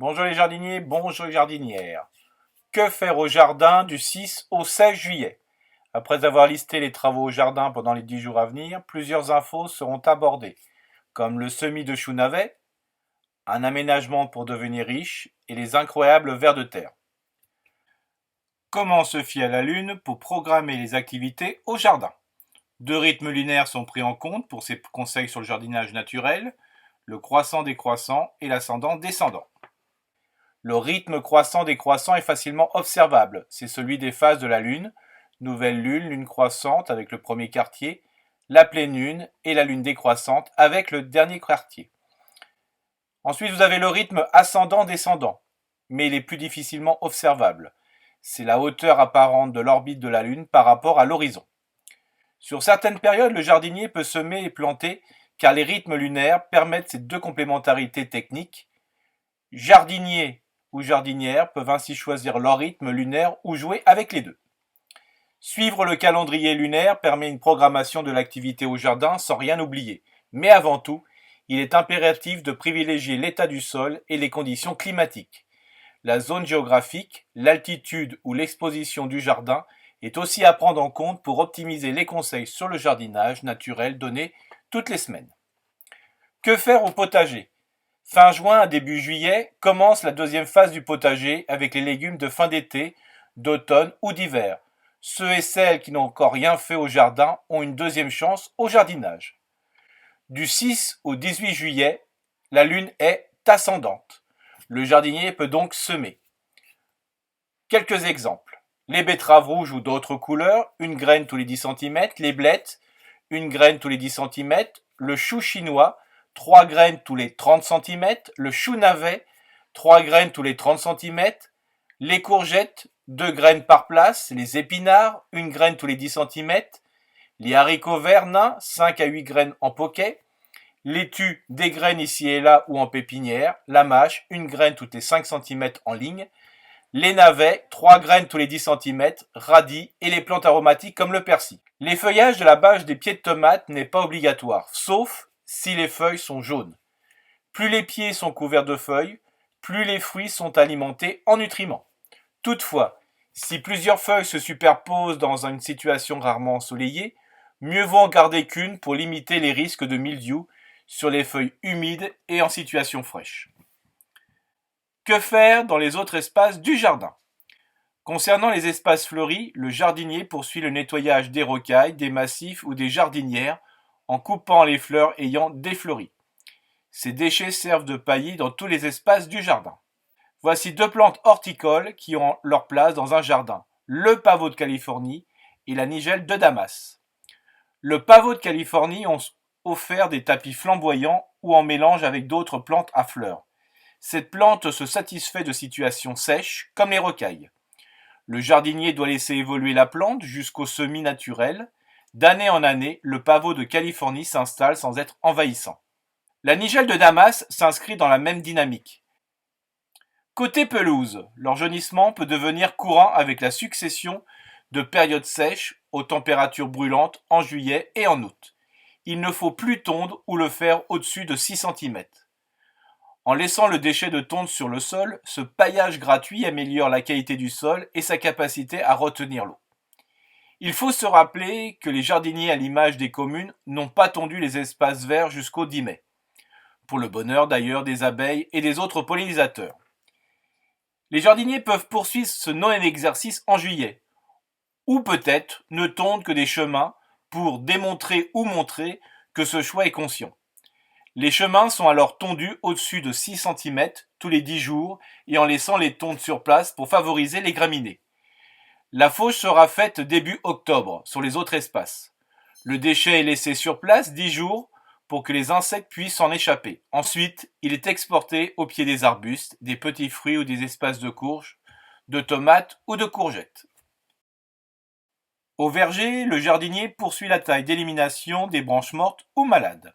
Bonjour les jardiniers, bonjour les jardinières. Que faire au jardin du 6 au 16 juillet? Après avoir listé les travaux au jardin pendant les 10 jours à venir, plusieurs infos seront abordées, comme le semis de choux navets, un aménagement pour devenir riche et les incroyables vers de terre. Comment se fier à la Lune pour programmer les activités au jardin? Deux rythmes lunaires sont pris en compte pour ces conseils sur le jardinage naturel, le croissant-décroissant et l'ascendant-descendant. Le rythme croissant-décroissant est facilement observable, c'est celui des phases de la Lune, nouvelle Lune, Lune croissante avec le premier quartier, la pleine Lune et la Lune décroissante avec le dernier quartier. Ensuite, vous avez le rythme ascendant-descendant, mais il est plus difficilement observable. C'est la hauteur apparente de l'orbite de la Lune par rapport à l'horizon. Sur certaines périodes, le jardinier peut semer et planter car les rythmes lunaires permettent ces deux complémentarités techniques. Jardinier ou jardinières peuvent ainsi choisir leur rythme lunaire ou jouer avec les deux. Suivre le calendrier lunaire permet une programmation de l'activité au jardin sans rien oublier. Mais avant tout, il est impératif de privilégier l'état du sol et les conditions climatiques. La zone géographique, l'altitude ou l'exposition du jardin est aussi à prendre en compte pour optimiser les conseils sur le jardinage naturel donnés toutes les semaines. Que faire au potager? Fin juin à début juillet commence la deuxième phase du potager avec les légumes de fin d'été, d'automne ou d'hiver. Ceux et celles qui n'ont encore rien fait au jardin ont une deuxième chance au jardinage. Du 6 au 18 juillet, la lune est ascendante. Le jardinier peut donc semer. Quelques exemples. Les betteraves rouges ou d'autres couleurs, une graine tous les 10 cm, les blettes, une graine tous les 10 cm, le chou chinois, 3 graines tous les 30 cm, le chou navet, 3 graines tous les 30 cm, les courgettes, 2 graines par place, les épinards, 1 graine tous les 10 cm, les haricots verts nains, 5 à 8 graines en poquet, laitue, des graines ici et là ou en pépinière, la mâche, 1 graine toutes les 5 cm en ligne, les navets, 3 graines tous les 10 cm, radis et les plantes aromatiques comme le persil. Les feuillages de la bâche des pieds de tomates n'est pas obligatoire, sauf si les feuilles sont jaunes. Plus les pieds sont couverts de feuilles, plus les fruits sont alimentés en nutriments. Toutefois, si plusieurs feuilles se superposent dans une situation rarement ensoleillée, mieux vaut en garder qu'une pour limiter les risques de mildiou sur les feuilles humides et en situation fraîche. Que faire dans les autres espaces du jardin? Concernant les espaces fleuris, le jardinier poursuit le nettoyage des rocailles, des massifs ou des jardinières en coupant les fleurs ayant défleuri. Ces déchets servent de paillis dans tous les espaces du jardin. Voici deux plantes horticoles qui ont leur place dans un jardin, le pavot de Californie et la nigelle de Damas. Le pavot de Californie ont offert des tapis flamboyants ou en mélange avec d'autres plantes à fleurs. Cette plante se satisfait de situations sèches comme les rocailles. Le jardinier doit laisser évoluer la plante jusqu'au semis naturel. D'année en année, le pavot de Californie s'installe sans être envahissant. La nigelle de Damas s'inscrit dans la même dynamique. Côté pelouse, leur jaunissement peut devenir courant avec la succession de périodes sèches aux températures brûlantes en juillet et en août. Il ne faut plus tondre ou le faire au-dessus de 6 cm. En laissant le déchet de tonte sur le sol, ce paillage gratuit améliore la qualité du sol et sa capacité à retenir l'eau. Il faut se rappeler que les jardiniers, à l'image des communes, n'ont pas tondu les espaces verts jusqu'au 10 mai. Pour le bonheur d'ailleurs des abeilles et des autres pollinisateurs. Les jardiniers peuvent poursuivre ce non-exercice en juillet, ou peut-être ne tondre que des chemins pour démontrer ou montrer que ce choix est conscient. Les chemins sont alors tondus au-dessus de 6 cm tous les 10 jours et en laissant les tontes sur place pour favoriser les graminées. La fauche sera faite début octobre sur les autres espaces. Le déchet est laissé sur place 10 jours pour que les insectes puissent s'en échapper. Ensuite, il est exporté au pied des arbustes, des petits fruits ou des espaces de courges, de tomates ou de courgettes. Au verger, le jardinier poursuit la taille d'élimination des branches mortes ou malades.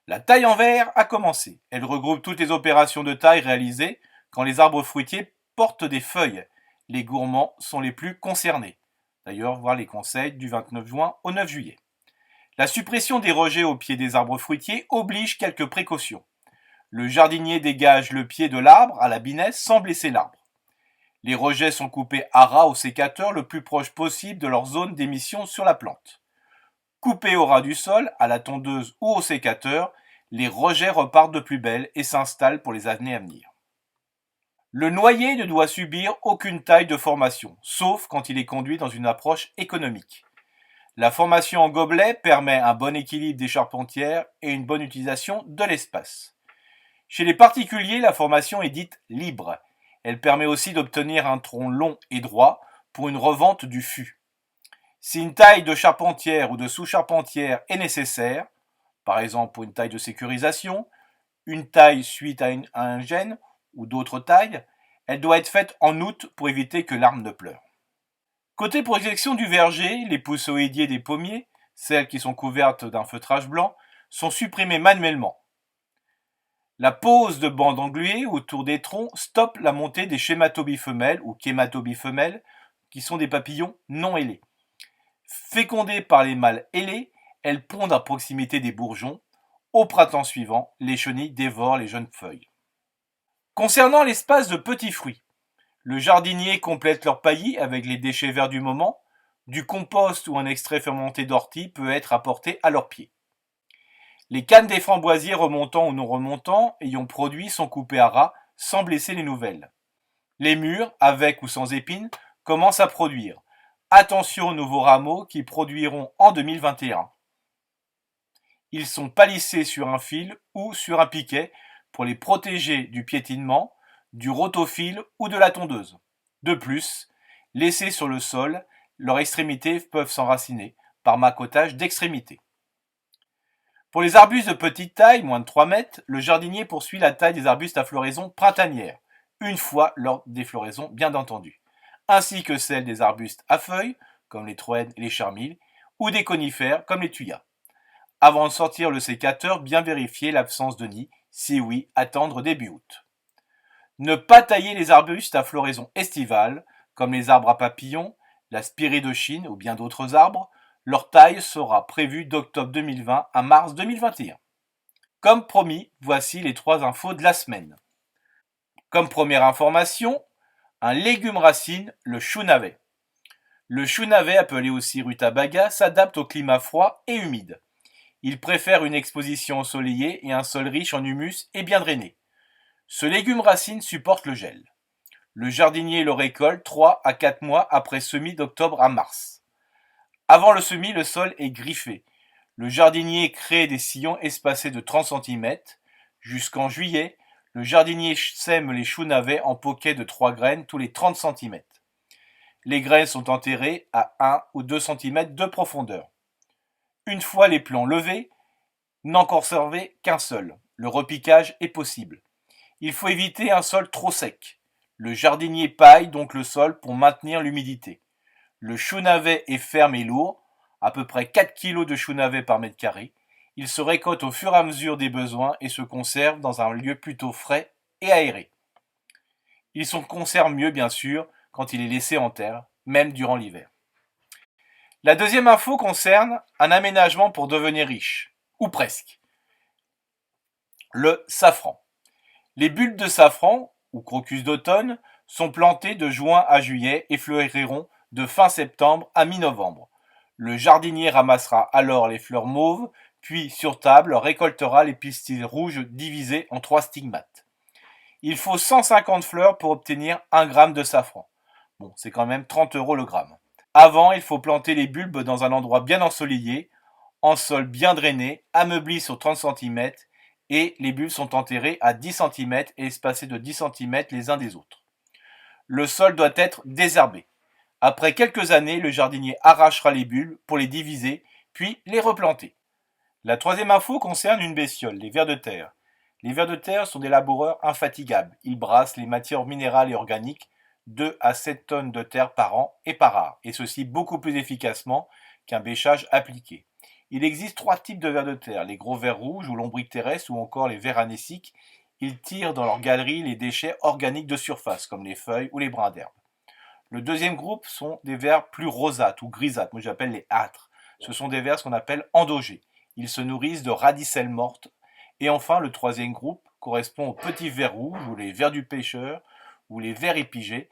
La taille en verre a commencé. Elle regroupe toutes les opérations de taille réalisées quand les arbres fruitiers portent des feuilles. Les gourmands sont les plus concernés. D'ailleurs, voir les conseils du 29 juin au 9 juillet. La suppression des rejets au pied des arbres fruitiers oblige quelques précautions. Le jardinier dégage le pied de l'arbre à la binette sans blesser l'arbre. Les rejets sont coupés à ras au sécateur le plus proche possible de leur zone d'émission sur la plante. Coupés au ras du sol, à la tondeuse ou au sécateur, les rejets repartent de plus belle et s'installent pour les années à venir. Le noyer ne doit subir aucune taille de formation, sauf quand il est conduit dans une approche économique. La formation en gobelet permet un bon équilibre des charpentières et une bonne utilisation de l'espace. Chez les particuliers, la formation est dite libre. Elle permet aussi d'obtenir un tronc long et droit pour une revente du fût. Si une taille de charpentière ou de sous-charpentière est nécessaire, par exemple pour une taille de sécurisation, une taille suite à un gène ou d'autres tailles, elle doit être faite en août pour éviter que l'arbre ne pleure. Côté projection du verger, les poussoïdiers des pommiers, celles qui sont couvertes d'un feutrage blanc, sont supprimées manuellement. La pose de bandes engluées autour des troncs stoppe la montée des schématobies femelles ou chématobies femelles, qui sont des papillons non ailés. Fécondées par les mâles ailés, elles pondent à proximité des bourgeons. Au printemps suivant, les chenilles dévorent les jeunes feuilles. Concernant l'espace de petits fruits, le jardinier complète leur paillis avec les déchets verts du moment. Du compost ou un extrait fermenté d'ortie peut être apporté à leurs pieds. Les cannes des framboisiers remontant ou non remontant ayant produit sont coupées à ras sans blesser les nouvelles. Les mûres, avec ou sans épines, commencent à produire. Attention aux nouveaux rameaux qui produiront en 2021. Ils sont palissés sur un fil ou sur un piquet pour les protéger du piétinement, du rotophile ou de la tondeuse. De plus, laissés sur le sol, leurs extrémités peuvent s'enraciner par macotage d'extrémités. Pour les arbustes de petite taille, moins de 3 mètres, le jardinier poursuit la taille des arbustes à floraison printanière, une fois lors des floraisons bien entendu, ainsi que celle des arbustes à feuilles, comme les troènes et les charmilles, ou des conifères, comme les thuyas. Avant de sortir le sécateur, bien vérifier l'absence de nid, si oui, attendre début août. Ne pas tailler les arbustes à floraison estivale, comme les arbres à papillons, la spiridechine ou bien d'autres arbres. Leur taille sera prévue d'octobre 2020 à mars 2021. Comme promis, voici les 3 infos de la semaine. Comme première information, un légume racine, le chou navet. Le chou navet, appelé aussi rutabaga, s'adapte au climat froid et humide. Il préfère une exposition ensoleillée et un sol riche en humus et bien drainé. Ce légume racine supporte le gel. Le jardinier le récolte 3 à 4 mois après semis d'octobre à mars. Avant le semis, le sol est griffé. Le jardinier crée des sillons espacés de 30 cm. Jusqu'en juillet, le jardinier sème les choux navets en poquets de 3 graines tous les 30 cm. Les graines sont enterrées à 1 ou 2 cm de profondeur. Une fois les plants levés, n'en conservez qu'un seul. Le repiquage est possible. Il faut éviter un sol trop sec. Le jardinier paille donc le sol pour maintenir l'humidité. Le chou navet est ferme et lourd, à peu près 4 kg de chou navet par mètre carré. Il se récolte au fur et à mesure des besoins et se conserve dans un lieu plutôt frais et aéré. Il se conserve mieux bien sûr quand il est laissé en terre, même durant l'hiver. La deuxième info concerne un aménagement pour devenir riche, ou presque. Le safran. Les bulbes de safran, ou crocus d'automne, sont plantés de juin à juillet et fleuriront de fin septembre à mi-novembre. Le jardinier ramassera alors les fleurs mauves, puis sur table récoltera les pistils rouges divisés en 3 stigmates. Il faut 150 fleurs pour obtenir 1 gramme de safran. Bon, c'est quand même 30 € le gramme. Avant, il faut planter les bulbes dans un endroit bien ensoleillé, en sol bien drainé, ameubli sur 30 cm, et les bulbes sont enterrés à 10 cm et espacés de 10 cm les uns des autres. Le sol doit être désherbé. Après quelques années, le jardinier arrachera les bulbes pour les diviser, puis les replanter. La troisième info concerne une bestiole, les vers de terre. Les vers de terre sont des laboureurs infatigables. Ils brassent les matières minérales et organiques 2 à 7 tonnes de terre par an et par art, et ceci beaucoup plus efficacement qu'un bêchage appliqué. Il existe 3 types de vers de terre, les gros vers rouges ou lombriques terrestres ou encore les vers anéciques. Ils tirent dans leur galerie les déchets organiques de surface, comme les feuilles ou les brins d'herbe. Le deuxième groupe sont des vers plus rosâtres ou grisâtres, moi j'appelle les âtres. Ce sont des vers qu'on appelle endogés. Ils se nourrissent de radicelles mortes. Et enfin, le troisième groupe correspond aux petits vers rouges ou les vers du pêcheur ou les vers épigés.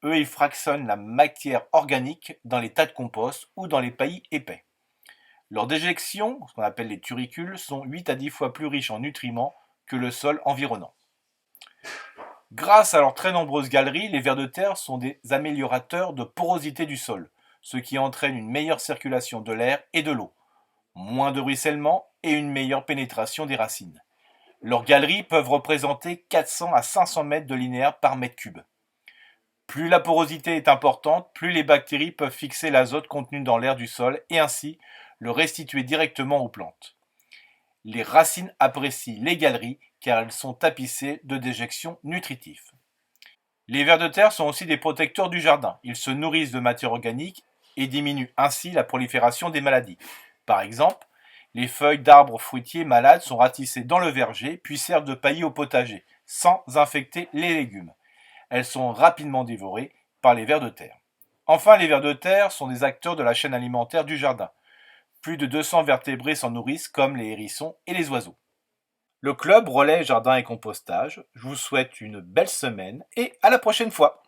Eux, ils fractionnent la matière organique dans les tas de compost ou dans les paillis épais. Leurs déjections, ce qu'on appelle les turicules, sont 8 à 10 fois plus riches en nutriments que le sol environnant. Grâce à leurs très nombreuses galeries, les vers de terre sont des améliorateurs de porosité du sol, ce qui entraîne une meilleure circulation de l'air et de l'eau, moins de ruissellement et une meilleure pénétration des racines. Leurs galeries peuvent représenter 400 à 500 mètres de linéaire par mètre cube. Plus la porosité est importante, plus les bactéries peuvent fixer l'azote contenu dans l'air du sol et ainsi le restituer directement aux plantes. Les racines apprécient les galeries car elles sont tapissées de déjections nutritives. Les vers de terre sont aussi des protecteurs du jardin. Ils se nourrissent de matière organique et diminuent ainsi la prolifération des maladies. Par exemple, les feuilles d'arbres fruitiers malades sont ratissées dans le verger puis servent de paillis au potager, sans infecter les légumes. Elles sont rapidement dévorées par les vers de terre. Enfin, les vers de terre sont des acteurs de la chaîne alimentaire du jardin. Plus de 200 vertébrés s'en nourrissent comme les hérissons et les oiseaux. Le club Relais Jardin et Compostage, je vous souhaite une belle semaine et à la prochaine fois.